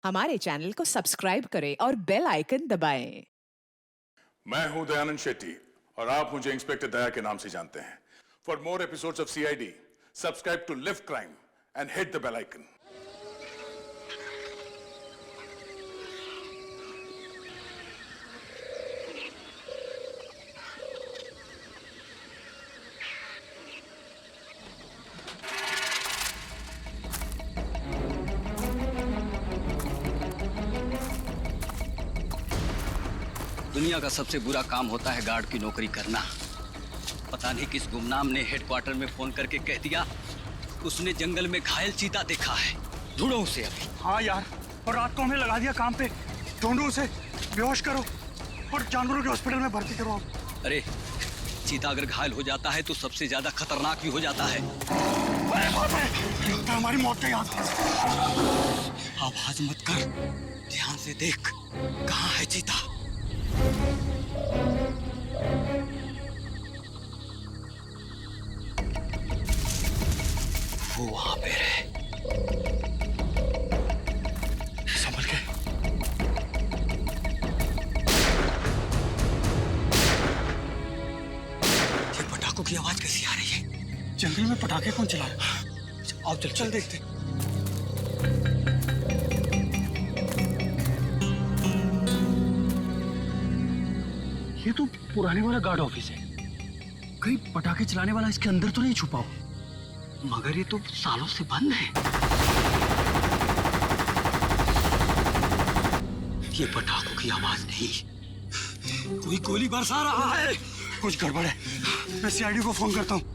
हमारे चैनल को सब्सक्राइब करें और बेल आइकन दबाएं। मैं हूं दयानंद शेट्टी और आप मुझे इंस्पेक्टर दया के नाम से जानते हैं। For more episodes of CID, subscribe to lift crime and hit the bell icon. दुनिया का सबसे बुरा काम होता है गार्ड की नौकरी करना। पता नहीं किस गुमनाम ने हेडक्वार्टर में फोन करके कह दिया उसने जंगल में घायल चीता देखा है। ढूंढो उसे अभी। हाँ यार, और रात को हमें लगा दिया काम पे। ढूंढो उसे, बेहोश करो और जानवरों के हॉस्पिटल में भर्ती करो। अरे चीता अगर घायल हो जाता है तो सबसे ज्यादा खतरनाक भी हो जाता है। हमारी मौत का याद। आवाज मत कर, ध्यान से देख कहाँ है चीता। वो वहां पे है। संभल के। ये पटाखों की आवाज कैसी आ रही है? जंगल में पटाखे कौन चला रहा है? आओ चल देखते। ये तो पुराने वाला गार्ड ऑफिस है। कहीं पटाखे चलाने वाला इसके अंदर तो नहीं छुपा हो? मगर ये तो सालों से बंद है। ये पटाखों की आवाज नहीं, कोई गोली बरसा रहा है। कुछ गड़बड़ है। मैं सीआईडी को फोन करता हूँ।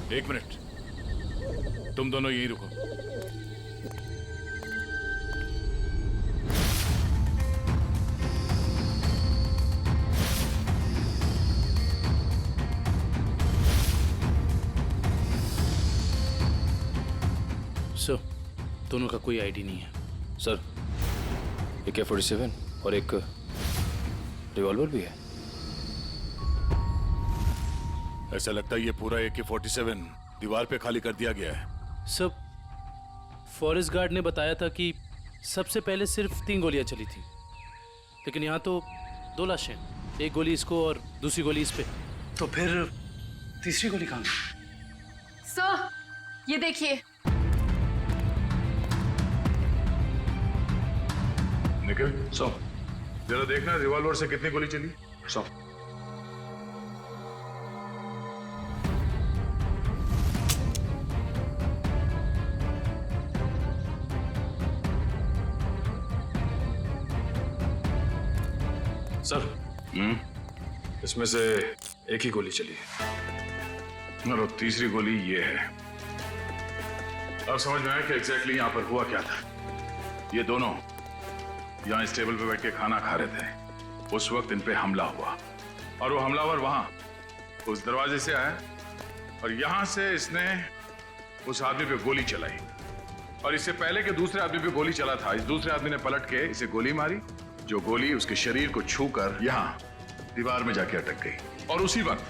एक मिनट, तुम दोनों यहीं रुको। सर, दोनों का कोई आईडी नहीं है। सर, AK-47 और एक रिवॉल्वर भी है। ऐसा लगता है ये पूरा AK-47 दीवार पे खाली कर दिया गया है। सब फॉरेस्ट गार्ड ने बताया था कि सबसे पहले सिर्फ 3 गोलियां चली थी, लेकिन यहाँ तो 2 लाशें, एक गोली इसको और दूसरी गोली इस पे। तो फिर तीसरी गोली कहाँ? सर, ये देखिए। निखिल, जरा देखना रिवॉल्वर से कितनी गोली चली। सर, इसमें से एक ही गोली चली है। और तीसरी गोली ये है। अब समझ में आया कि एग्जैक्टली यहाँ पर हुआ क्या था। ये दोनों यहाँ इस टेबल पे बैठ के खाना खा रहे थे। उस वक्त इन पे हमला हुआ और वो हमलावर वहां उस दरवाजे से आया और यहां से इसने उस आदमी पे गोली चलाई और इससे पहले कि दूसरे आदमी पे गोली चला था, इस दूसरे आदमी ने पलट के इसे गोली मारी, जो गोली उसके शरीर को छूकर यहाँ दीवार में जाके अटक गई। और उसी वक्त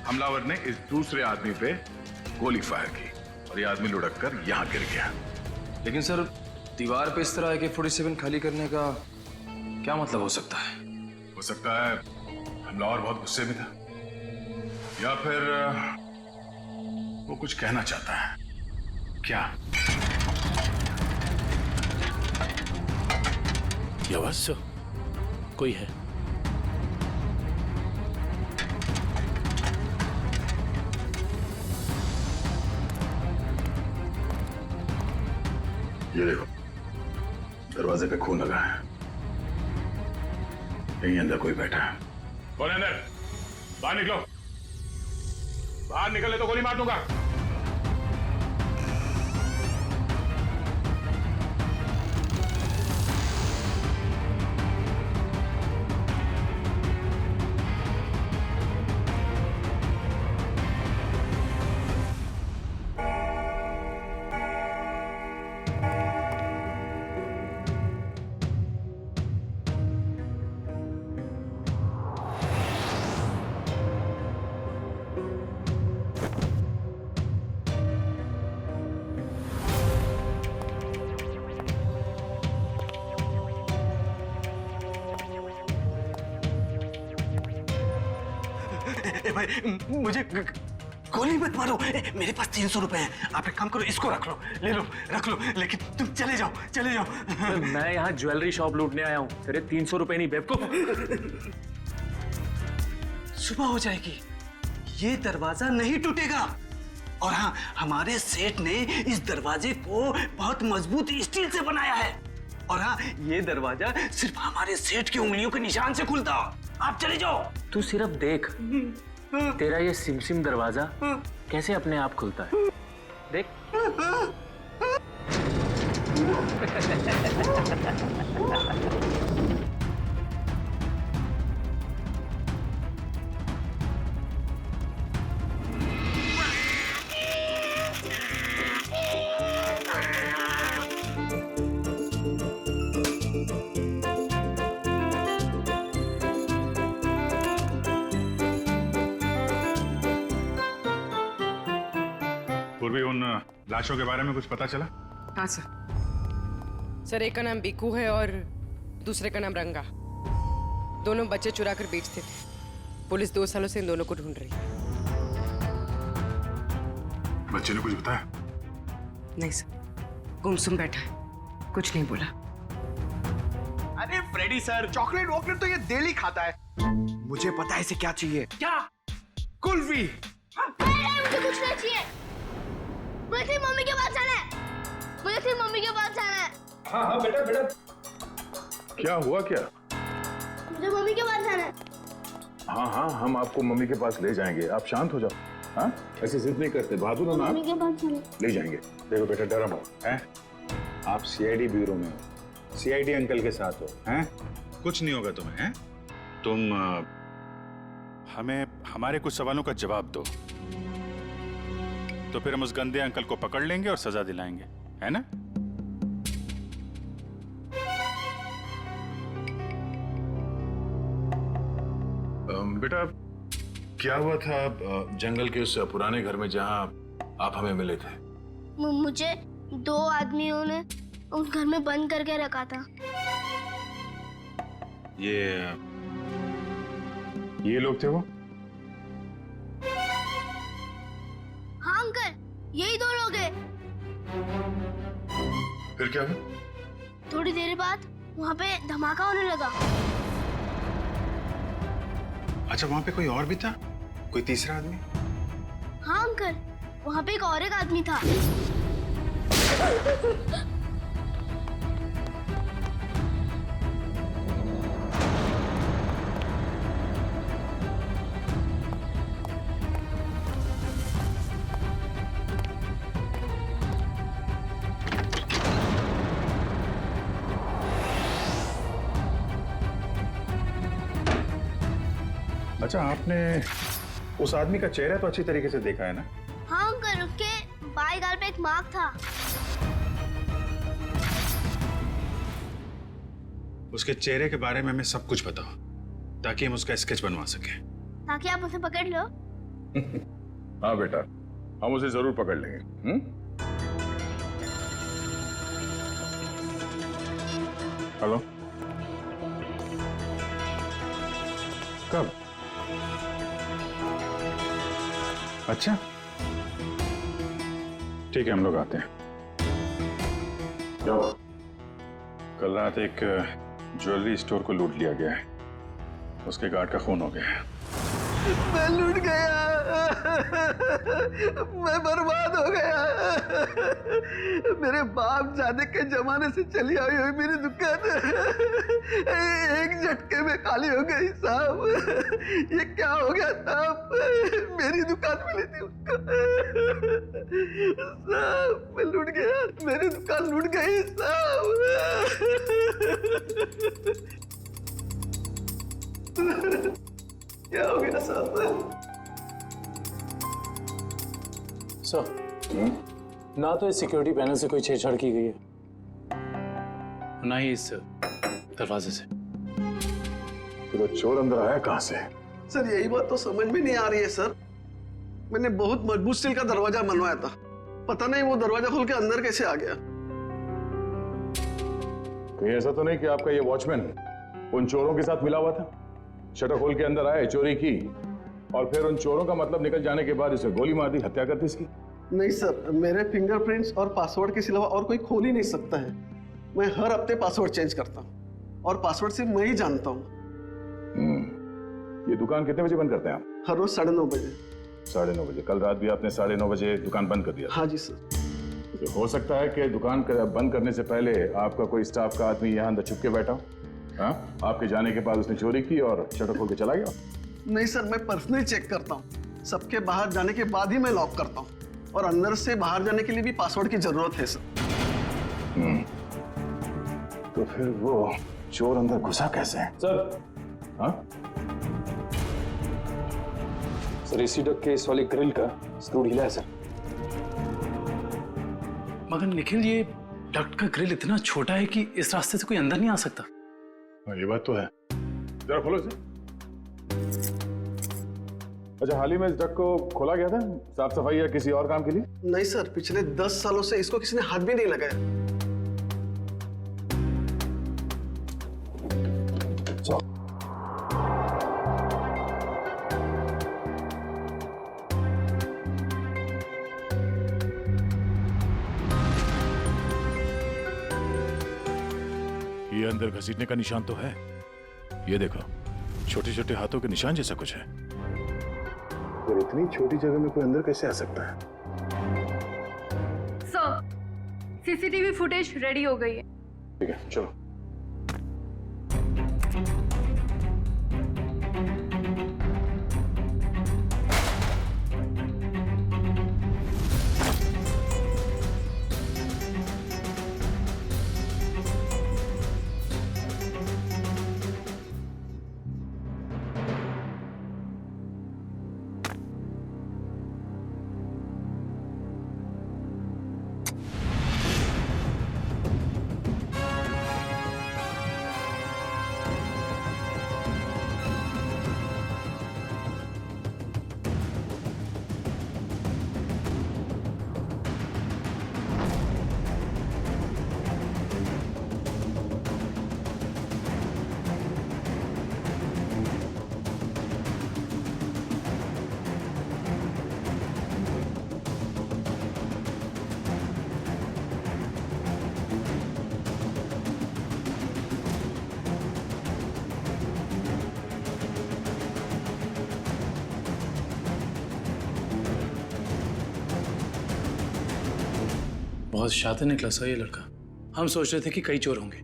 हमलावर ने इस दूसरे आदमी पे गोली फायर की और ये आदमी लुढ़क कर यहाँ गिर गया। लेकिन सर, दीवार पे इस तरह AK-47 खाली करने का क्या मतलब हो सकता है? हो सकता है हमलावर बहुत गुस्से में था या फिर वो कुछ कहना चाहता है। क्या ये आवाज? सर, कोई है। ये देखो, दरवाजे पे खून लगा है। यहीं अंदर कोई बैठा है। कौन है अंदर? बाहर निकलो। बाहर निकले तो गोली मार दूंगा। भाई मुझे गोली मत मारो। मेरे पास 300 रुपए हैं। आप एक काम करो, इसको रख लो, ले लो, रख लो, लेकिन तुम चले जाओ, चले जाओ। मैं यहाँ ज्वेलरी शॉप लूटने आया हूँ, तेरे 300 रुपए नहीं बेवकूफ। सुबह हो जाएगी, ये दरवाजा नहीं टूटेगा। और हाँ, हमारे सेठ ने इस दरवाजे को बहुत मजबूत स्टील से बनाया है। और हाँ, ये दरवाजा सिर्फ हमारे सेठ की उंगलियों के निशान से खुलता। आप चले जाओ। तू सिर्फ देख, तेरा ये सिमसिम दरवाजा कैसे अपने आप खुलता है, देख। पूर्वी, उन लाशों के बारे में कुछ पता चला? हाँ सर, एक का नाम बीकू है और दूसरे का नाम रंगा। दोनों बच्चे चुरा कर बेचते थे। पुलिस 2 सालों से इन दोनों को ढूंढ रही है। बच्चे ने कुछ बताया? नहीं सर, गुमसुम बैठा है, कुछ नहीं बोला। अरे फ्रेडी सर, चॉकलेट वॉकलेट तो ये डेली खाता है। मुझे पता है इसे क्या चाहिए। क्या? कुल्फी। मुझे कुछ नहीं चाहिए। मुझे तेरी मम्मी के पास जाना है। मुझे तेरी मम्मी के पास जाना है। हाँ बेटा। क्या हुआ क्या? मुझे मम्मी के पास जाना है। हाँ, हम आपको मम्मी के पास ले जाएंगे, आप शांत हो जाओ। हाँ, ऐसे जिद नहीं करते, बहादुर हो ना। मम्मी के पास जाना है। ले जाएंगे। देखो बेटा, डरो मत, हैं? आप सीआईडी ब्यूरो में हो, सीआईडी अंकल के साथ हो, हैं? कुछ नहीं होगा तुम्हें, हैं? तुम हमें हमारे कुछ सवालों का जवाब दो, तो फिर हम उस गंदे अंकल को पकड़ लेंगे और सजा दिलाएंगे, है ना? बेटा, क्या हुआ था जंगल के उस पुराने घर में जहां आप हमें मिले थे? मुझे 2 आदमियों ने उस घर में बंद करके रखा था। ये लोग थे वो? हाँ अंकल, यही 2 लोग हैं। फिर क्या हुआ? थोड़ी देर बाद वहाँ पे धमाका होने लगा। अच्छा, वहां पे कोई और भी था? कोई तीसरा आदमी? हाँ अंकल, वहाँ पे एक और एक आदमी था। अच्छा, आपने उस आदमी का चेहरा तो अच्छी तरीके से देखा है ना? हाँ अंकल, उसके बाएं गाल पे एक मार्क था। उसके चेहरे के बारे में हमें सब कुछ बताओ, ताकि हम उसका स्केच बनवा सकें। ताकि आप उसे पकड़ लो। हाँ बेटा, हम उसे जरूर पकड़ लेंगे। हेलो, कब? अच्छा, ठीक है, हम लोग आते हैं। जाओ। कल रात एक ज्वेलरी स्टोर को लूट लिया गया है, उसके गार्ड का खून हो गया है। मैं लूट गया, मैं बर्बाद हो गया। मेरे बाप जाने के जमाने से चली आई हुई मेरी दुकान एक झटके में खाली हो गई साहब। ये क्या हो गया साहब? मेरी दुकान मिली थी उसको साहब, मैं लूट गया, मेरी दुकान लूट गई साहब। क्या हो गया साहब? सर, ना तो इस सिक्योरिटी पैनल से कोई छेड़छाड़ की गई है, ना ही इस दरवाजे से। तो चोर अंदर आया कहां से? सर, यही बात तो समझ में नहीं आ रही है सर। मैंने बहुत मजबूत स्टील का दरवाजा बनवाया था, पता नहीं वो दरवाजा खोल के अंदर कैसे आ गया। कहीं ऐसा तो नहीं कि आपका ये वॉचमैन उन चोरों के साथ मिला हुआ था? शटर खोल के अंदर आए, चोरी की और फिर उन चोरों का मतलब निकल जाने के बाद इसे गोली मार दी, हत्या कर दी इसकी? नहीं सर, मेरे फिंगरप्रिंट्स और पासवर्ड के सिवा और कोई खोल ही नहीं सकता है। मैं हर हफ्ते पासवर्ड चेंज करता हूँ और पासवर्ड सिर्फ मैं ही जानता हूँ। ये दुकान कितने बजे बंद करते हैं आप? हर रोज 9:30 बजे। 9:30 बजे? कल रात भी आपने 9:30 बजे दुकान बंद कर दिया? हाँ जी सर। तो हो सकता है कि दुकान बंद करने से पहले आपका कोई स्टाफ का आदमी यहाँ अंदर छुप के बैठा हो। हाँ, आपके जाने के बाद उसने चोरी की और शटर खोल के चला गया? नहीं सर, मैं पर्सनली चेक करता हूँ। सबके बाहर जाने के बाद ही मैं लॉक करता हूँ और अंदर से बाहर जाने के लिए भी पासवर्ड की जरूरत है सर। तो फिर वो चोर अंदर घुसा कैसे है? सर, हाँ? सर एसी डक के इस वाले ग्रिल का स्क्रू ढीला है सर। मगर निखिल, ये डक्ट का ग्रिल इतना छोटा है कि इस रास्ते से कोई अंदर नहीं आ सकता। हाँ, ये बात तो है। जरा खोलो इसे। अच्छा, हाल ही में इस डक को खोला गया था साफ सफाई या किसी और काम के लिए? नहीं सर, पिछले 10 सालों से इसको किसी ने हाथ भी नहीं लगाया। ये अंदर घसीटने का निशान तो है। ये देखो, छोटे छोटे हाथों के निशान जैसा कुछ है। और इतनी छोटी जगह में कोई अंदर कैसे आ सकता है? सर, सीसीटीवी फुटेज रेडी हो गई है। ठीक है, चलो। बहुत शातिर निकला सा ये लड़का। हम सोच रहे थे कि कई चोर होंगे,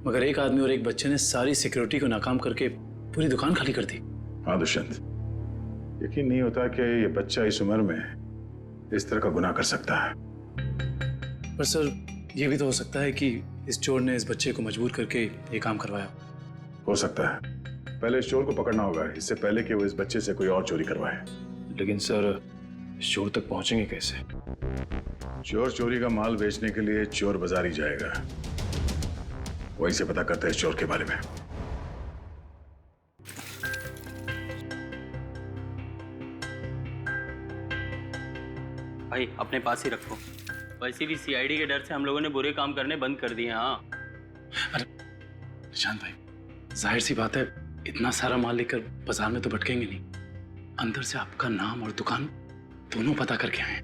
मगर एक आदमी और एक बच्चे ने सारी सिक्योरिटी को नाकाम करके पूरी दुकान खाली कर दी। हाँ दुष्यंत, यकीन नहीं होता कि ये बच्चा इस उम्र में इस तरह का गुनाह कर सकता है। पर सर, ये भी तो हो सकता है कि इस चोर ने इस बच्चे को मजबूर करके ये काम करवाया। हो सकता है। पहले इस चोर को पकड़ना होगा, इससे पहले कि वो इस बच्चे से कोई और चोरी करवाए। लेकिन सर, चोर तक पहुंचेंगे कैसे? चोर चोरी का माल बेचने के लिए चोर बाजार ही जाएगा। वहीं से पता करते हैं इस चोर के बारे में। भाई अपने पास ही रखो। वैसे भी सीआईडी के डर से हम लोगों ने बुरे काम करने बंद कर दिए। हाँ अरे निशांत भाई, जाहिर सी बात है, इतना सारा माल लेकर बाजार में तो भटकेंगे नहीं। अंदर से आपका नाम और दुकान दोनों पता करके आए।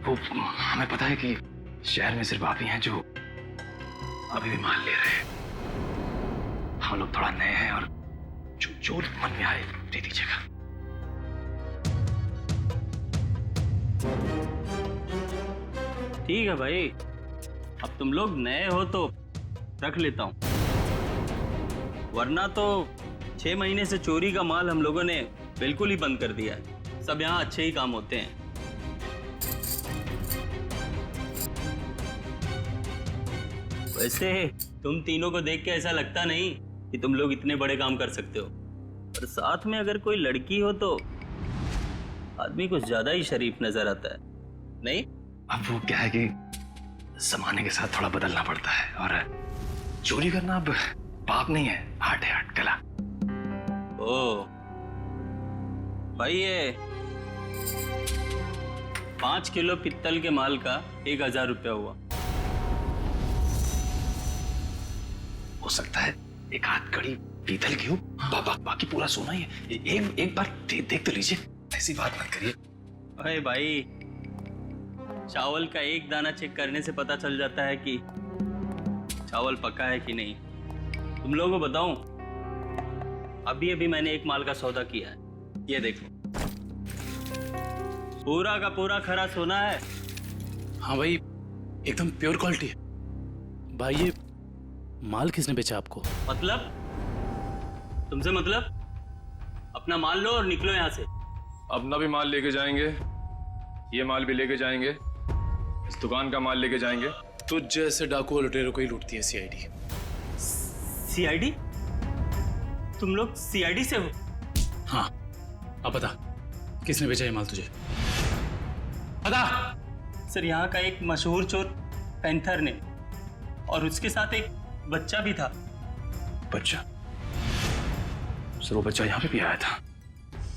वो हमें पता है कि शहर में सिर्फ आप ही हैं जो अभी भी माल ले रहे हैं। हम लोग थोड़ा नए हैं और जो मन में आए दे दीजिएगा। ठीक है भाई, अब तुम लोग नए हो तो रख लेता हूं, वरना तो 6 महीने से चोरी का माल हम लोगों ने बिल्कुल ही बंद कर दिया है। सब यहाँ अच्छे ही काम होते हैं। वैसे तुम तीनों को देख के ऐसा लगता नहीं कि तुम लोग इतने बड़े काम कर सकते हो, और साथ में अगर कोई लड़की हो तो आदमी कुछ ज्यादा ही शरीफ नजर आता है, नहीं? अब वो क्या है कि जमाने के साथ थोड़ा बदलना पड़ता है, और चोरी करना अब पाप नहीं है, आर्ट है, आर्ट कला। ओ भाई, ये 5 किलो पित्तल के माल का 1000 रुपया हुआ। हो सकता है एक आध कड़ी पीतल की हो। बाकी पूरा सोना ही है। एक बार देख तो लीजिए, ऐसी बात मत करिए। अरे भाई, चावल का एक दाना चेक करने से पता चल जाता है कि चावल पका है कि नहीं। तुम लोगों को बताऊं, अभी अभी मैंने एक माल का सौदा किया है, ये देखो, पूरा का पूरा खरा सोना है। हाँ भाई, एकदम प्योर क्वालिटी है। भाई ये माल किसने बेचा आपको? मतलब? तुमसे मतलब? अपना माल लो और निकलो यहाँ से। अपना भी माल लेके जाएंगे, ये माल भी लेके जाएंगे, इस दुकान का माल लेके जाएंगे। तुझ जैसे डाकू और लुटेरों को ही लूटती है सीआईडी। सीआईडी? तुम लोग सीआईडी से हो? हाँ, अब बता किसने बेचा ये माल तुझे? बता। सर, यहाँ का एक मशहूर चोर पैंथर ने, और उसके साथ एक बच्चा भी था। बच्चा? सर वो बच्चा यहाँ पे भी आया था?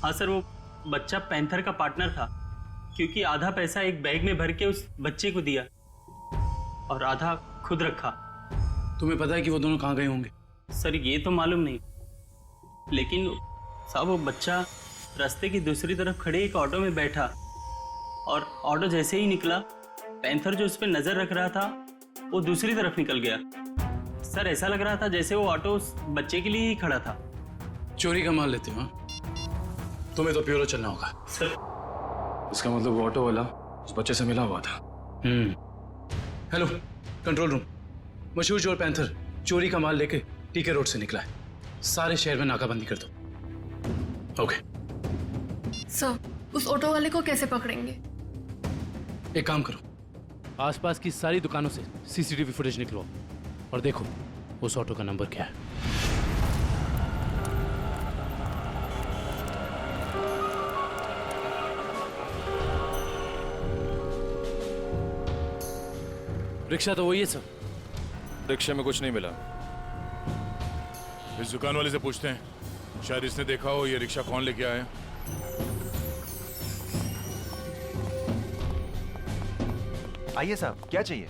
हाँ सर, वो बच्चा पैंथर का पार्टनर था, क्योंकि आधा पैसा एक बैग में भर के उस बच्चे को दिया और आधा खुद रखा। तुम्हें पता है कि वो दोनों कहाँ गए होंगे? सर ये तो मालूम नहीं, लेकिन साहब वो बच्चा रास्ते की दूसरी तरफ खड़े एक ऑटो में बैठा, और ऑटो जैसे ही निकला, पैंथर जो उस पर नजर रख रहा था वो दूसरी तरफ निकल गया। सर ऐसा लग रहा था जैसे वो ऑटो उस बच्चे के लिए ही खड़ा था। चोरी का माल लेते हो? तुम्हें तो प्योरो चलना होगा। सर इसका मतलब वो ऑटो वाला उस बच्चे से मिला हुआ था। हेलो कंट्रोल रूम, मशहूर चोर पैंथर चोरी का माल लेके टीके रोड से निकला है। सारे शहर में नाकाबंदी कर दो। ओके सर, उस ऑटो वाले को कैसे पकड़ेंगे? एक काम करो, आसपास की सारी दुकानों से सीसीटीवी फुटेज निकलवाओ और देखो उस ऑटो का नंबर क्या है। रिक्शा तो वही है सर। रिक्शे में कुछ नहीं मिला। इस दुकान वाले से पूछते हैं, शायद इसने देखा हो ये रिक्शा कौन लेके आया। आइए साहब, क्या चाहिए?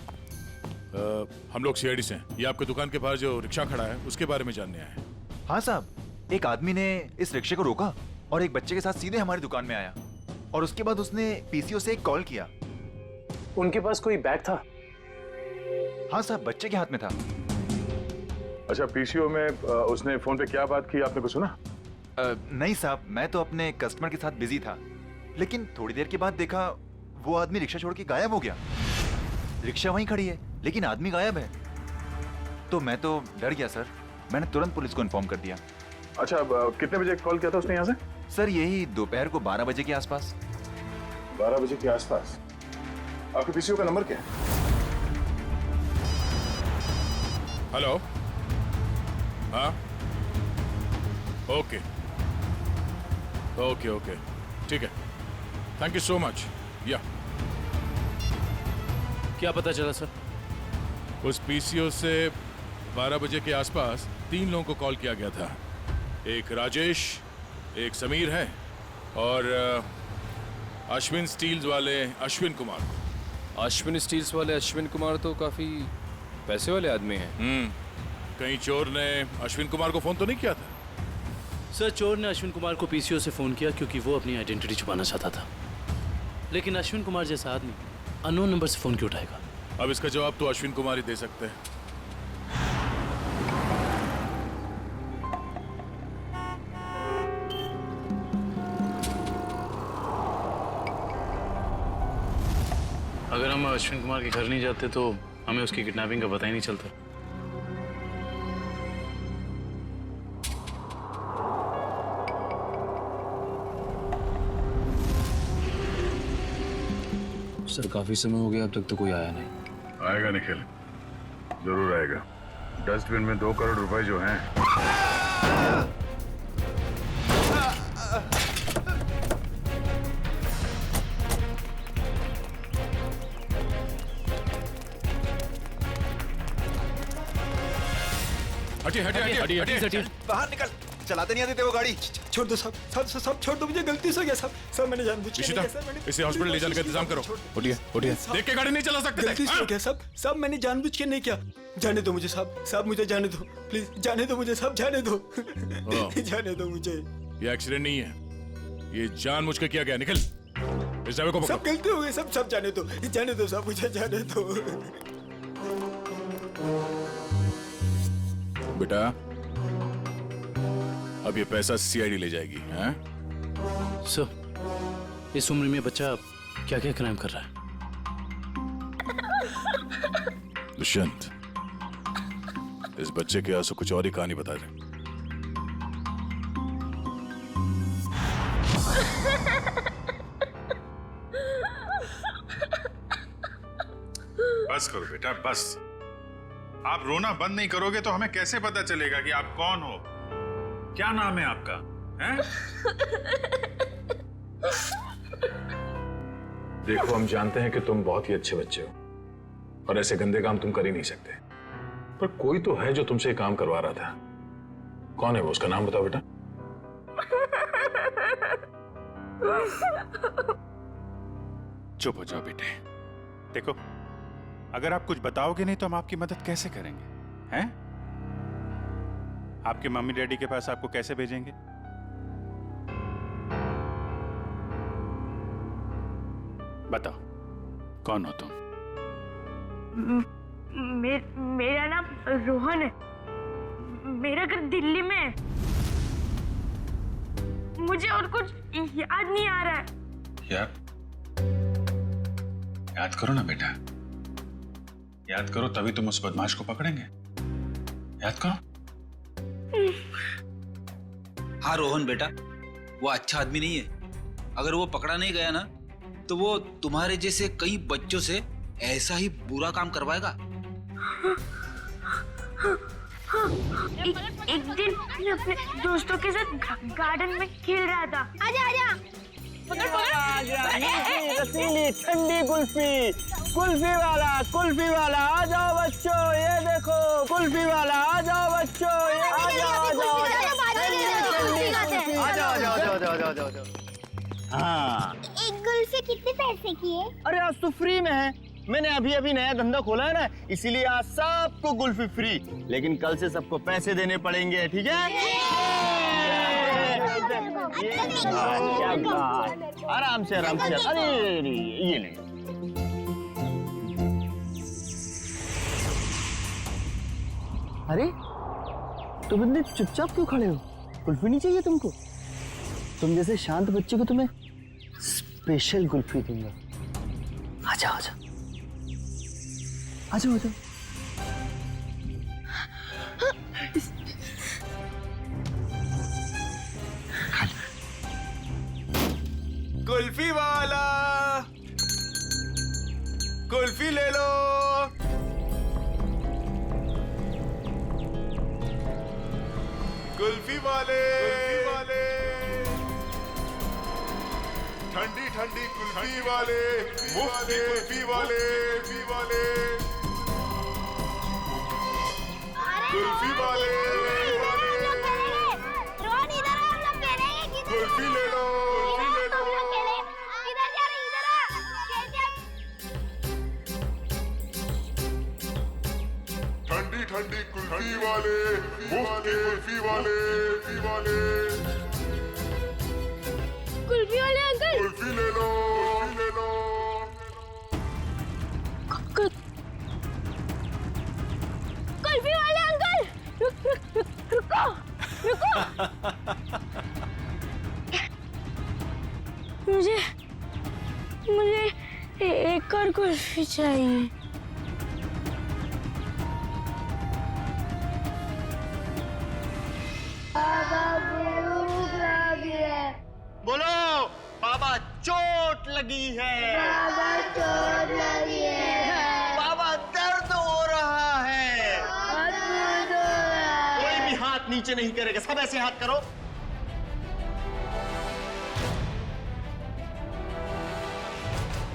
हम लोग सीआईडी से हैं। ये आपकी दुकान के पास जो रिक्शा खड़ा है उसके बारे में जानने आए हैं। हाँ साहब, एक आदमी ने इस रिक्शे को रोका और एक बच्चे के साथ सीधे हमारी दुकान में आया, और उसके बाद उसने पीसीओ से एक कॉल किया। उनके पास कोई बैग था? हाँ साहब, बच्चे के हाथ में था। अच्छा, पीसीओ में उसने फोन पे क्या बात की, आपने कुछ सुना? नहीं साहब, मैं तो अपने कस्टमर के साथ बिजी था, लेकिन थोड़ी देर के बाद देखा वो आदमी रिक्शा छोड़ के गायब हो गया। रिक्शा वहीं खड़ी है लेकिन आदमी गायब है। तो मैं तो डर गया सर, मैंने तुरंत पुलिस को इन्फॉर्म कर दिया। अच्छा, कितने बजे कॉल किया था उसने यहाँ से? सर यही दोपहर को 12 बजे के आसपास। 12 बजे के आसपास। आपके पीसीओ का नंबर क्या है? हेलो, हाँ, ओके ओके ओके, ठीक है, थैंक यू सो मच। या क्या पता चला सर? उस पीसीओ से 12 बजे के आसपास 3 लोगों को कॉल किया गया था। एक राजेश, एक समीर है, और अश्विन स्टील्स वाले अश्विन कुमार। अश्विन स्टील्स वाले अश्विन कुमार तो काफी पैसे वाले आदमी हैं। कहीं चोर ने अश्विन कुमार को फोन तो नहीं किया था? सर चोर ने अश्विन कुमार को पीसीओ से फोन किया क्योंकि वो अपनी आइडेंटिटी छुपाना चाहता था, लेकिन अश्विन कुमार जैसा आदमी अननोन नंबर से फोन क्यों उठाएगा? अब इसका जवाब तो अश्विन कुमार ही दे सकते हैं। अगर हम अश्विन कुमार के घर नहीं जाते तो हमें उसकी किडनैपिंग का पता ही नहीं चलता। सर काफी समय हो गया, अब तक तो कोई आया नहीं। आएगा निखिल, जरूर आएगा। डस्टबिन में 2 करोड़ रुपए जो हैं। हटिए हटिए हटिए हटिए हटिए। बाहर निकल, चलाते नहीं आते थे वो गाड़ी। छोड़ दो साहब, सब छोड़ दो, मुझे गलती से हो गया साहब। सब मैंने जानबूझ के नहीं किया सर, मैंने इसे हॉस्पिटल ले जाने का इंतजाम करो। उठिए उठिए, देख के गाड़ी नहीं चला सकते। गलती से हो गया साहब, सब मैंने जानबूझ के नहीं किया। जाने दो मुझे साहब, साहब मुझे जाने दो प्लीज, जाने दो मुझे साहब, जाने दो जाने दो मुझे। ये एक्सीडेंट नहीं है, ये जानबूझ के किया गया। निकल, इस ड्राइवर को पकड़ो। सब गलती हो गई, सब जाने दो साहब, मुझे जाने दो। बेटा अब ये पैसा सीआईडी ले जाएगी। हैं? सर, इस उम्र में बच्चा क्या क्या क्राइम कर रहा है? दुष्यंत, इस बच्चे के आंसू कुछ और ही कहानी बता दे। बस करो बेटा, बस। आप रोना बंद नहीं करोगे तो हमें कैसे पता चलेगा कि आप कौन हो? क्या नाम है आपका? हैं? देखो, हम जानते हैं कि तुम बहुत ही अच्छे बच्चे हो और ऐसे गंदे काम तुम कर ही नहीं सकते, पर कोई तो है जो तुमसे काम करवा रहा था। कौन है वो? उसका नाम बताओ बेटा। चुप हो जाओ बेटे। देखो, अगर आप कुछ बताओगे नहीं तो हम आपकी मदद कैसे करेंगे? हैं? आपके मम्मी डैडी के पास आपको कैसे भेजेंगे? बताओ, कौन हो तुम? मेरा नाम रोहन है, मेरा घर दिल्ली में है। मुझे और कुछ याद नहीं आ रहा है। याद करो ना बेटा, याद करो, तभी तुम उस बदमाश को पकड़ेंगे। याद करो। हाँ रोहन बेटा, वो अच्छा आदमी नहीं है। अगर वो पकड़ा नहीं गया ना तो वो तुम्हारे जैसे कई बच्चों से ऐसा ही बुरा काम करवाएगा। एक दिन मैं अपने दोस्तों के साथ गार्डन में खेल रहा था। आजा आजा, रसीली ठंडी कुल्फी, कुल्फी वाला आ जाओ बच्चों, ये देखो कुल्फी वाला आ जाओ बच्चों, आ जाओ। हाँ, एक कुल्फी कितने पैसे की है? अरे आज तो फ्री में है, मैंने अभी नया धंधा खोला है ना, इसीलिए आज सबको कुल्फी फ्री, लेकिन कल से सबको पैसे देने पड़ेंगे, ठीक है? आराम से अरे ये ले। अरे तो बंदे चुपचाप क्यों खड़े हो? कुल्फी नहीं चाहिए तुमको? तुम जैसे शांत बच्चे को तुम्हें स्पेशल कुल्फी दूंगा। आजा आजा आजा आजा। कुल्फी वाला, कुल्फी ले लो। कुल्फी वाले, ठंडी ठंडी कुल्फी वाले, मुफ्त की कुल्फी वाले, कुल्फी वाले, रोहन इधर आ, हम लोग कह रहे हैं कि कुल्फी ले लो, इधर जा रहे, इधर आ। ठंडी ठंडी कुल्फी वाले, मुफ्त की कुल्फी वाले, कुल्फी वाले अंकल, कुल्फी ले लो, कुल्फी वाले अंकल, रुको। मुझे एक और कुल्फी चाहिए। बोलो बाबा चोट लगी है, बाबा दर्द हो रहा है, कोई भी हाथ नीचे नहीं करेगा, सब ऐसे हाथ करो।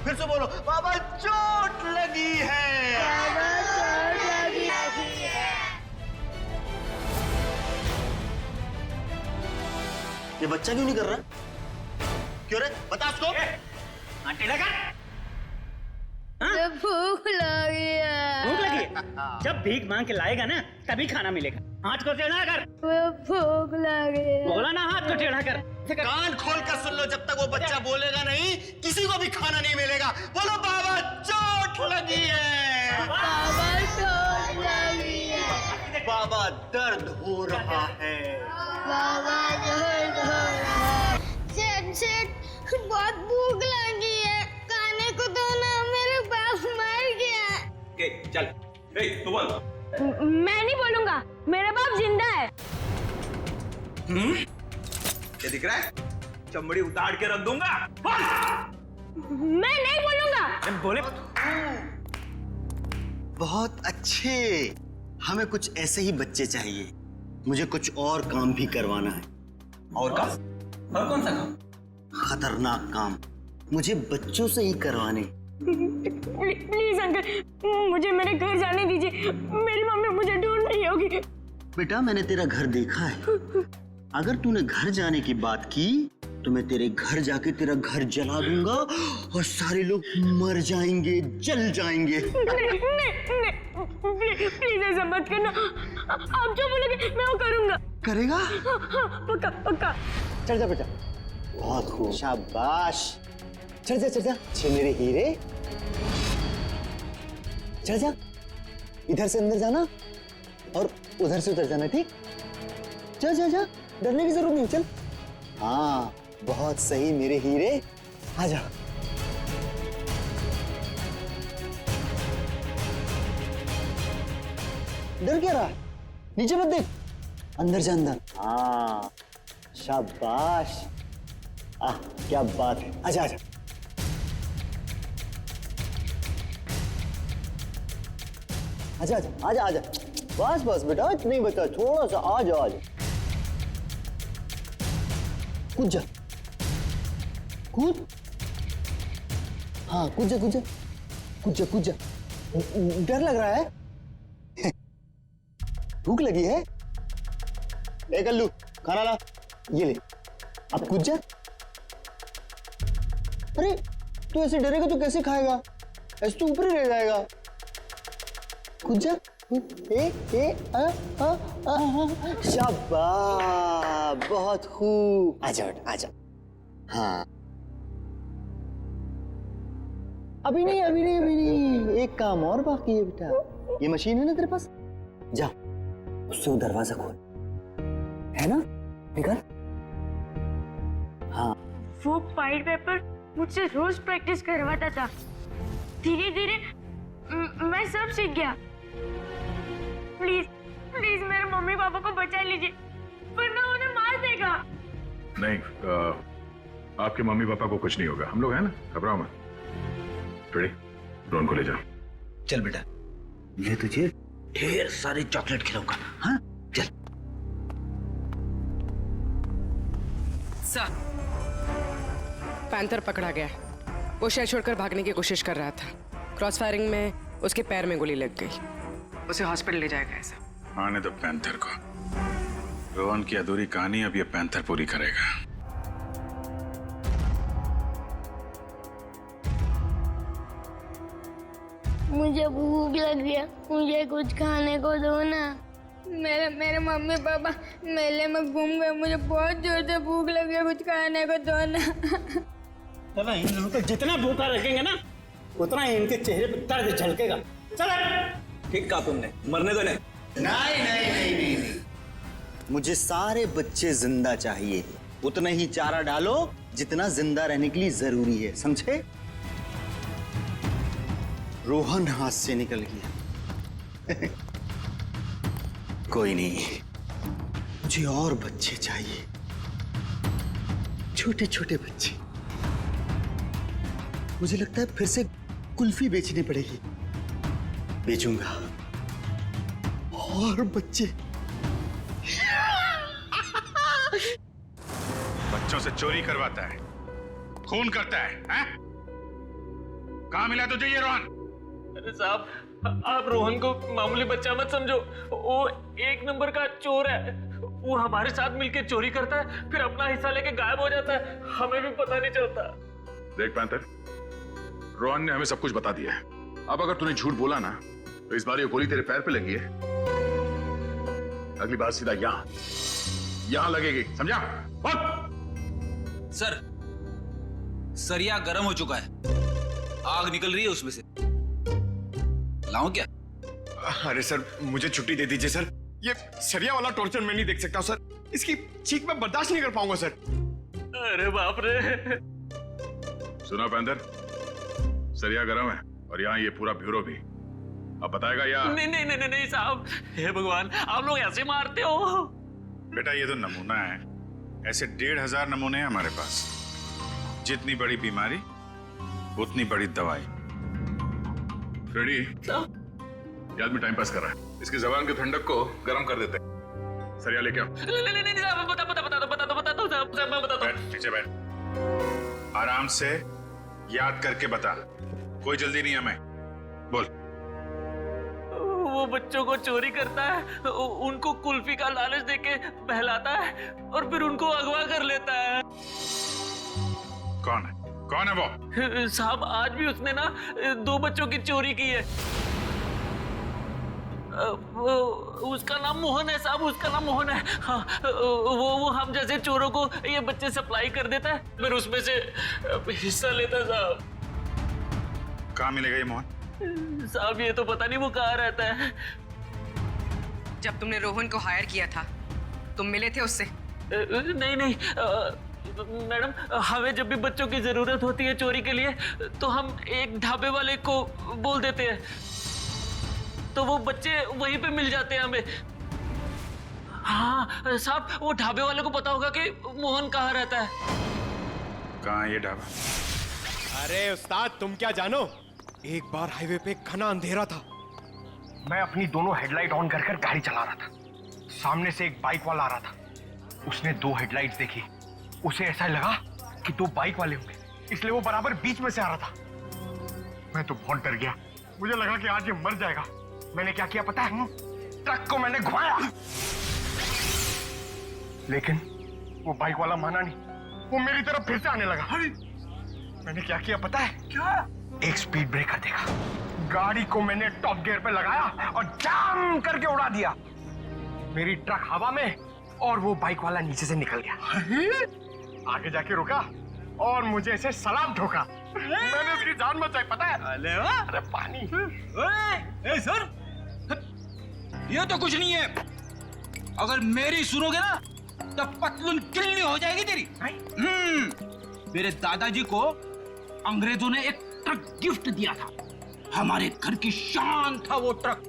फिर से बोलो, बाबा चोट लगी है, बाबा चोट लगी है। ये बच्चा क्यों नहीं कर रहा? क्यों रे? बता उसको। आंटी लगा। भूख लगी है। भूख लगी है? जब भीख मांग के लाएगा ना तभी खाना मिलेगा। हाथ को टेढ़ा कर। भूख लगी है। बोला ना हाथ को टेढ़ा कर। कान खोल कर सुन लो, जब तक वो बच्चा बोलेगा नहीं किसी को भी खाना नहीं मिलेगा। बोलो बाबा चोट लगी है। बाबा चोट लगी है। बाबा दर्द हो रहा है। बाबा दर्द हो रहा है। सेठ बहुत भूख लगी है, खाने को दो ना, मेरे बाप मर गया। चल तू बोल। मैं नहीं बोलूंगा, मेरा बाप जिंदा है। क्या दिख रहा है? चमड़ी उतार के रख दूंगा। मैं नहीं बोलूंगा। बोले बहुत अच्छे, हमें कुछ ऐसे ही बच्चे चाहिए। मुझे कुछ और काम भी करवाना है। और काम? और कौन सा काम? खतरनाक काम मुझे बच्चों से ही करवाने। प्लीज अंकल, मुझे मेरे घर जाने दीजिए। मेरी मम्मी मुझे ढूंढ रही होगी। बेटा मैंने तेरा घर देखा है। अगर तूने घर जाने की बात की तो मैं तेरे घर जाके तेरा घर जला दूंगा और सारे लोग मर जाएंगे, जल जाएंगे। प्लीज ऐसा मत करना। आप जो बोलोगे मैं वो करूंगा। करेगा? पक्का पक्का। चढ़ जा बेटा। बहुत खूब, शाबाश। चढ़ जा, चढ़ जा। छे मेरे हीरे। चढ़ जा। इधर से अंदर जाना और उधर से उधर जाना, ठीक? जा जा जा, डरने की जरूरत नहीं, चल। हाँ बहुत सही मेरे हीरे, आजा। डर क्या रहा है? नीचे मत देख, अंदर जा अंदर। हाँ शाबाश। क्या बात है, आजा आजा। आजा आजा आजा आजा। बस बस बेटा, इतना ही बचा, थोड़ा सा। आजा आजा। कूद जा, कूद। हाँ कूद जा, कूद जा, कूद जा, कूद जा। डर लग रहा है? भूख लगी है? ए कल्लू, खाना ला, ये ले। अब कूद जा। अरे तू ऐसे डरेगा तो कैसे खाएगा? ऐसे तो ऊपर ही रह जाएगा। कूद जा। शाबाश, बहुत खूब। आजा बेटा, आजा। हाँ अभी नहीं, अभी नहीं, अभी नहीं। एक काम और बाकी है बेटा। ये मशीन है ना तेरे पास, जा उससे वो दरवाजा खोल, है ना? निकल। हाँ वो पाइड पेपर मुझसे रोज प्रैक्टिस करवाता था। धीरे धीरे मैं सब सीख गया। प्लीज प्लीज मेरे मम्मी पापा को बचा लीजिए, वरना उन्हें मार देगा। नहीं, आपके मम्मी पापा को कुछ नहीं होगा, हम लोग हैं ना, घबराओ मत। रेडी? रोहन को ले जाओ। चल बेटा, मैं तुझे ढेर सारे चॉकलेट खिलाऊंगा। हाँ चल। सर, पैंथर पकड़ा गया। वो शहर छोड़कर भागने की कोशिश कर रहा था। क्रॉस फायरिंग में उसके पैर में गोली लग गई। उसे हॉस्पिटल ले जाएगा ऐसा। आने दो पैंथर को। रोहन की अधूरी कहानी अब ये पैंथर पूरी करेगा। मुझे भूख लगी है, मुझे कुछ खाने को दो ना। मेरे मम्मी पापा मेले में घूम गए, मुझे बहुत जोर से भूख लगी है, कुछ खाने को दो ना। चलो इन लोगों को जितना भूखा रखेंगे ना उतना ही इनके चेहरे पे दर्द झलकेगा। चलो। ठीक कहा तुमने, मरने दो नहीं। नहीं नहीं नहीं नहीं नहीं, मुझे सारे बच्चे जिंदा चाहिए। उतना ही चारा डालो जितना जिंदा रहने के लिए जरूरी है, समझे? रोहन हाथ से निकल गया। कोई नहीं, मुझे और बच्चे चाहिए, छोटे छोटे बच्चे। मुझे लगता है फिर से कुल्फी बेचनी पड़ेगी। बेचूंगा और बच्चे। बच्चों से चोरी करवाता है, खून करता है, हैं? कहाँ मिला तुझे ये रोहन? अरे साहब, आप रोहन को मामूली बच्चा मत समझो। वो एक नंबर का चोर है। वो हमारे साथ मिलके चोरी करता है, फिर अपना हिस्सा लेके गायब हो जाता है, हमें भी पता नहीं चलता। देख पैंथर, रोहन ने हमें सब कुछ बता दिया है। अब अगर तूने झूठ बोला ना तो इस बार ये गोली तेरे पैर पे लगी है, अगली बार सीधा यहां लगेगी, समझा? बोल। सर, सरिया गर्म हो चुका है, आग निकल रही है उसमें से। लाऊं क्या? अरे सर, मुझे छुट्टी दे दीजिए सर। ये सरिया वाला टॉर्चर मैं नहीं देख सकता सर। इसकी चीख मैं बर्दाश्त नहीं कर पाऊंगा सर। अरे बाप रे। सुना पैंथर, सरिया गरम है और यहाँ ये पूरा ब्यूरो भी। अब बताएगा या? नहीं नहीं नहीं नहीं साहब, हे भगवान, आप लोग ऐसे मारते हो? बेटा ये तो नमूना है, ऐसे 1500 नमूने हैं हमारे पास। जितनी बड़ी बीमारी उतनी बड़ी दवाई। फ्रेडी, ये आदमी टाइम पास कर रहा है, इसकी जबान की ठंडक को गर्म कर देते हैं। सरिया लेके आओ। नहीं साहब, बता दो साहब, मैं बता दो। बैठ, नीचे बैठ, आराम से याद करके बता, कोई जल्दी नहीं है। मैं बोल। वो बच्चों को चोरी करता है, उनको कुल्फी का लालच देके बहलाता है और फिर उनको अगवा कर लेता है। कौन है? कौन है वो? साहब, आज भी उसने ना 2 बच्चों की चोरी की है। उसका नाम मोहन है साहब, उसका नाम मोहन है। हाँ, वो हम जैसे चोरों को ये बच्चे सप्लाई कर देता है, फिर उसमें से हिस्सा लेता है साहब। कहाँ मिलेगा ये मोहन? साहब ये तो पता नहीं वो कहाँ रहता है। जब तुमने रोहन को हायर किया था, तुम मिले थे उससे? नहीं मैडम, हमें जब भी बच्चों की जरूरत होती है चोरी के लिए तो हम एक ढाबे वाले को बोल देते हैं, तो वो बच्चे वहीं पे मिल जाते हैं हमें। हाँ साहब, वो ढाबे वाले को पता होगा कि मोहन कहाँ रहता है। कहाँ है ये ढाबा? अरे उस्ताद, तुम क्या जानो, एक बार हाईवे पे घना अंधेरा था। मैं अपनी दोनों हेडलाइट ऑन कर गाड़ी चला रहा था। सामने से एक बाइक वाला आ रहा था। उसने 2 हेडलाइट्स देखी, उसे ऐसा लगा कि 2 बाइक वाले होंगे, इसलिए वो बराबर बीच में से आ रहा था। मैं तो बहुत डर गया, मुझे लगा कि आज ये मर जाएगा। मैंने क्या किया पता है? ट्रक को मैंने घुमाया, लेकिन वो बाइक वाला माना नहीं, वो मेरी तरफ फिर से आने लगा। मैंने क्या किया पता है? क्या? एक स्पीड ब्रेकर देखा, गाड़ी को मैंने टॉप गियर पे लगाया और जाम करके उड़ा दिया। मेरी ट्रक हवा में और वो बाइक वाला नीचे से निकल गया। आगे जाके रुका और मुझे ऐसे सलाम ठोका। मैंने उसकी जान बचाई पता है? अरे पानी। ए सर, ये तो कुछ नहीं है। अगर मेरी सुनोगे ना तो पतलून किल्ली हो जाएगी तेरी। मेरे दादाजी को अंग्रेजों ने एक ट्रक गिफ्ट दिया था, हमारे घर की शान था वो ट्रक,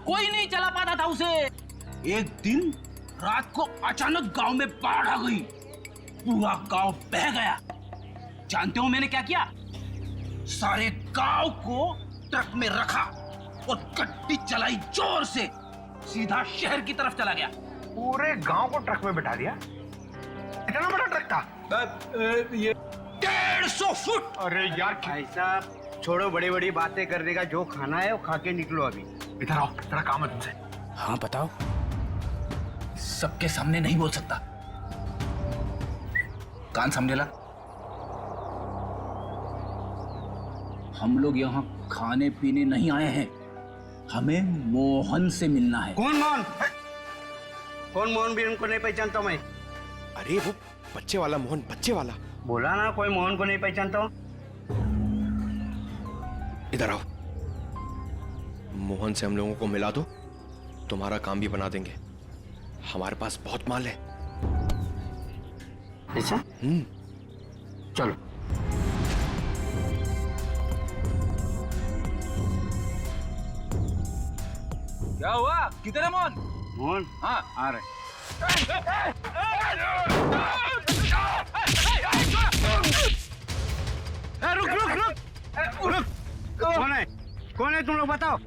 कोई नहीं चला पाता था उसे। एक दिन रात को अचानक गांव में बाढ़ आ गई, पूरा गांव बह गया। जानते हो मैंने क्या किया? सारे गांव को ट्रक में रखा और गड्डी चलाई जोर से, सीधा शहर की तरफ चला गया। पूरे गांव को ट्रक में बिठा दिया? इतना बड़ा ट्रक था? ये 150 फुट। अरे यार भाई साहब, छोड़ो बड़ी बड़ी बातें करने का, जो खाना है वो खा के निकलो अभी। इधर आओ, तेरा काम है तुमसे। हाँ बताओ। सबके सामने नहीं बोल सकता, कान सामने ला। हम लोग यहाँ खाने पीने नहीं आए हैं, हमें मोहन से मिलना है। कौन मोहन? कौन मोहन? भी उनको नहीं पहचानता मैं। अरे वो बच्चे वाला मोहन, बच्चे वाला। बोला ना, कोई मोहन को नहीं पहचानता हूँ। इधर आओ, मोहन से हम लोगों को मिला दो, तुम्हारा काम भी बना देंगे। हमारे पास बहुत माल है। ऐसा? चलो। क्या हुआ? किधर है मोहन? मोहन? हाँ आ रहे। रुक रुक रुक रुक। कौन है? कौन है तुम लोग बताओ?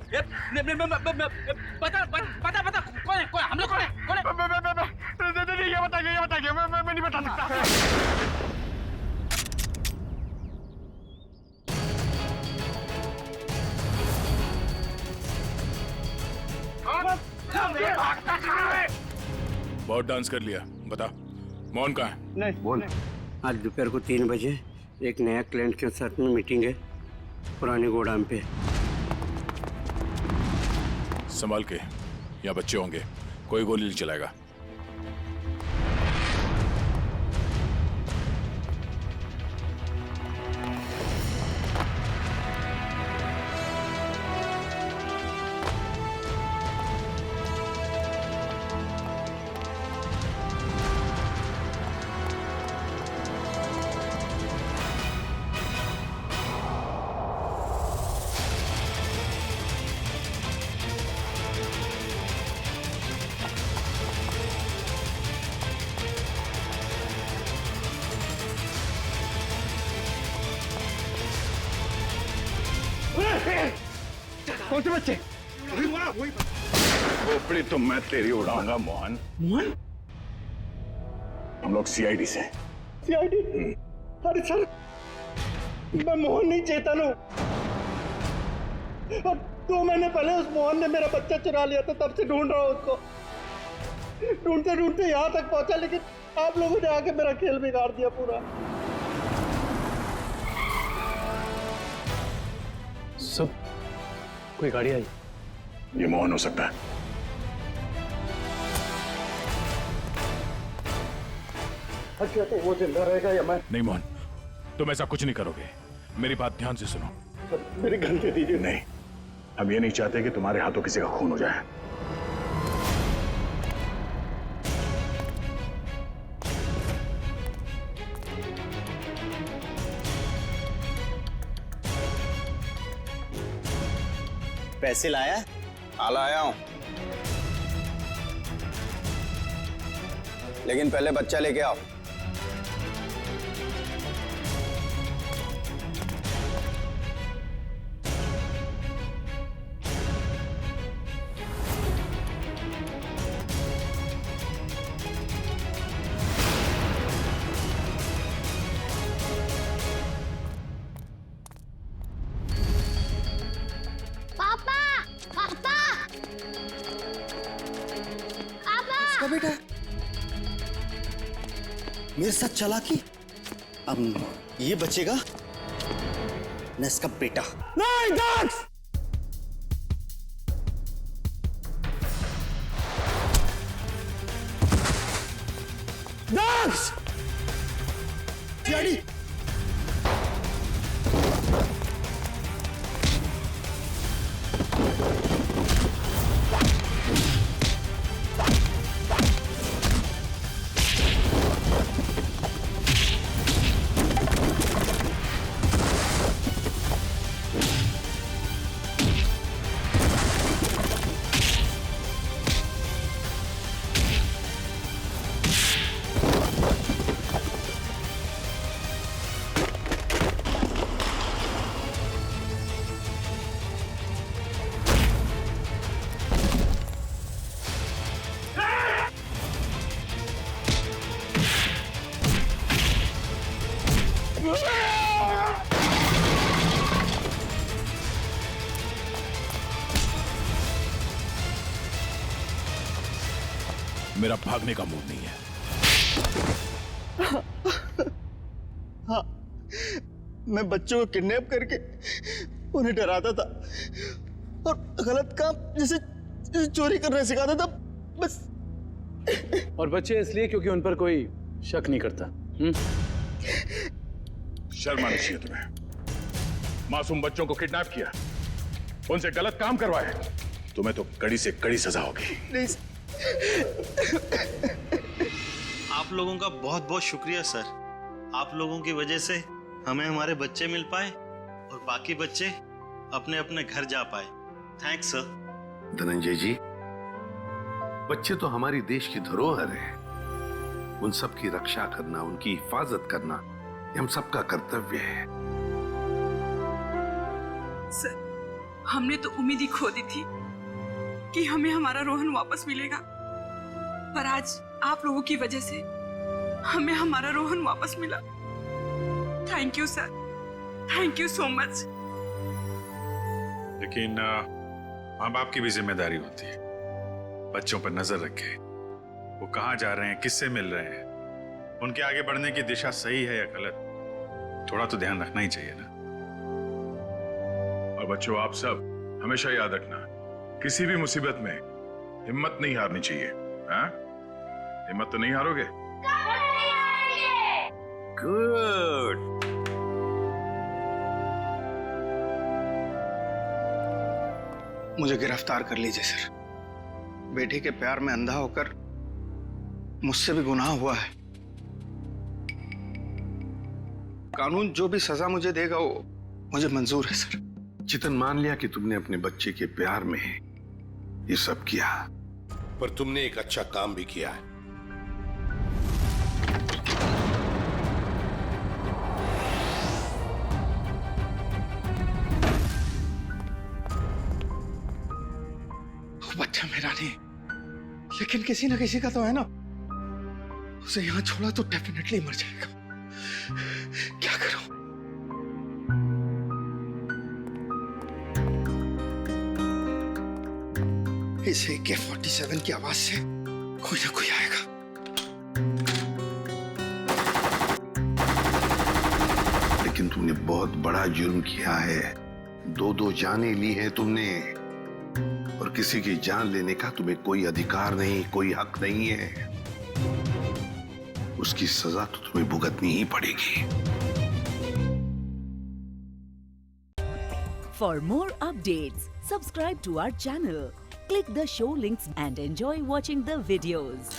बता बता बता, कौन है? हम लोग कौन है? ये बताइए, मैं नहीं बता सकता। बहुत डांस कर लिया, बता मोहन कहाँ है? नहीं बोल। आज दोपहर को 3 बजे एक नया क्लाइंट के साथ में मीटिंग है पुराने गोदाम पे। संभाल के, यहाँ बच्चे होंगे, कोई गोली नहीं चलाएगा। कौन से बच्चे? खोपड़ी तो मैं तेरी उड़ाऊंगा मोहन। मोहन? हम लोग सीआईडी से। सीआईडी? अरे सर, मैं मोहन नहीं, चेतन हूँ। और 2 महीने पहले उस मोहन ने मेरा बच्चा चुरा लिया था, तब से ढूंढ रहा हूँ उसको। ढूंढते ढूंढते यहाँ तक पहुंचा, लेकिन आप लोगों ने आके मेरा खेल बिगाड़ दिया पूरा। सब कोई गाड़ी आई? ये मोहन हो सकता है। अच्छा, तो वो जिंदा रहेगा या मैं? नहीं मोहन, तुम ऐसा कुछ नहीं करोगे। मेरी बात ध्यान से सुनो। मेरी गन दे दीजिए। नहीं, हम ये नहीं चाहते कि तुम्हारे हाथों किसी का खून हो जाए। पैसे लाया? हाँ लाया हूं, लेकिन पहले बच्चा लेके आओ। बेटा मेरे साथ चालाकी, अब ये बचेगा न इसका बेटा। नहीं दक्ष! दक्ष! डैडी! मेरा भागने का मूड नहीं है। हाँ, मैं बच्चों को किडनैप करके उन्हें डराता था और गलत काम जैसे चोरी करना सिखाता था, बस। और बच्चे इसलिए क्योंकि उन पर कोई शक नहीं करता। शर्म आनी चाहिए तुम्हें। मासूम बच्चों को किडनैप किया, उनसे गलत काम करवाए, तुम्हें तो कड़ी से कड़ी सजा होगी। नहीं। आप लोगों का बहुत बहुत शुक्रिया सर। आप लोगों की वजह से हमें हमारे बच्चे मिल पाए और बाकी बच्चे अपने अपने घर जा पाए। Thanks sir. धनंजय जी, बच्चे तो हमारी देश की धरोहर है। उन सब की रक्षा करना, उनकी हिफाजत करना, ये हम सबका कर्तव्य है। सर, हमने तो उम्मीद ही खो दी थी कि हमें हमारा रोहन वापस मिलेगा, पर आज आप लोगों की वजह से हमें हमारा रोहन वापस मिला। Thank you sir, thank you so much. लेकिन माँ बाप की भी जिम्मेदारी होती है, बच्चों पर नजर रखे, वो कहाँ जा रहे हैं, किससे मिल रहे हैं, उनके आगे बढ़ने की दिशा सही है या गलत, थोड़ा तो ध्यान रखना ही चाहिए ना। और बच्चों, आप सब हमेशा याद रखना, किसी भी मुसीबत में हिम्मत नहीं हारनी चाहिए। हाँ? हिम्मत तो नहीं हारोगे? गुड। मुझे गिरफ्तार कर लीजिए सर। बेटी के प्यार में अंधा होकर मुझसे भी गुनाह हुआ है। कानून जो भी सजा मुझे देगा वो मुझे मंजूर है सर। चितन, मान लिया कि तुमने अपने बच्चे के प्यार में ये सब किया, पर तुमने एक अच्छा काम भी किया है। बच्चा मेरा नहीं, लेकिन किसी ना किसी का तो है ना। उसे यहां छोड़ा तो डेफिनेटली मर जाएगा। क्या करूं? इस AK-47 की आवाज से कोई ना कोई आएगा। लेकिन तुमने बहुत बड़ा जुर्म किया है। 2 जानें ली है तुमने, और किसी की जान लेने का तुम्हें कोई अधिकार नहीं, कोई हक नहीं है। उसकी सजा तो तुम्हें भुगतनी ही पड़ेगी। For more updates, subscribe to our channel, click the show links and enjoy watching the videos.